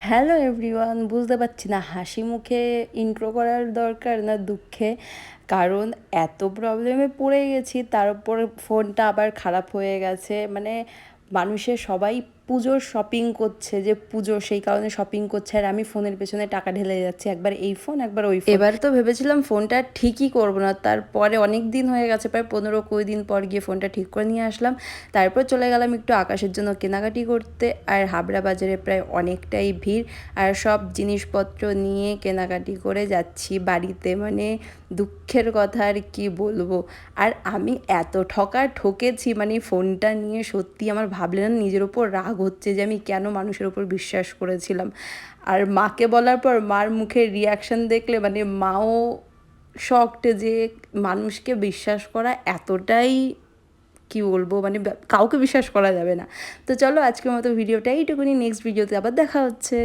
Hello everyone, বুঝতে পারছি না হাসি মুখে ইন্ট্রো করার দরকার না দুঃখে। কারণ এত প্রবলেমে পড়ে গেছি, তার উপর ফোনটা আবার খারাপ হয়ে গেছে। মানে মানুষের সবাই পুজোর শপিং করছে, যে পুজো সেই কারণে শপিং করছে, আর আমি ফোনের পেছনে টাকা ঢেলে যাচ্ছি, একবার এই ফোন একবার ওই ফোন। এবার তো ভেবেছিলাম ফোনটা ঠিকই করবো না, তারপরে অনেক দিন হয়ে গেছে, প্রায় 15-20 দিন পর গিয়ে ফোনটা ঠিক করে নিয়ে আসলাম। তারপর চলে গেলাম একটু আকাশের জন্য কেনাকাটি করতে। আর হাবড়া বাজারে প্রায় অনেকটাই ভিড়, আর সব জিনিসপত্র নিয়ে কেনাকাটি করে যাচ্ছি বাড়িতে। মানে দুঃখের কথা আর কি বলবো। আর আমি এত ঠকেছি, মানে ফোনটা নিয়ে সত্যি আমার ভাবলে না নিজের ওপর রাগ হচ্ছে যে আমি কেন মানুষের ওপর বিশ্বাস করেছিলাম। আর মাকে বলার পর মার মুখের রিয়াকশান দেখলে মানে মাও শকড যে মানুষকে বিশ্বাস করা এতটাই, কি বলবো, মানে কাউকে বিশ্বাস করা যাবে না। তো চলো আজকের মতো ভিডিওটা এইটুকুনি, নেক্সট ভিডিওতে আবার দেখা হচ্ছে।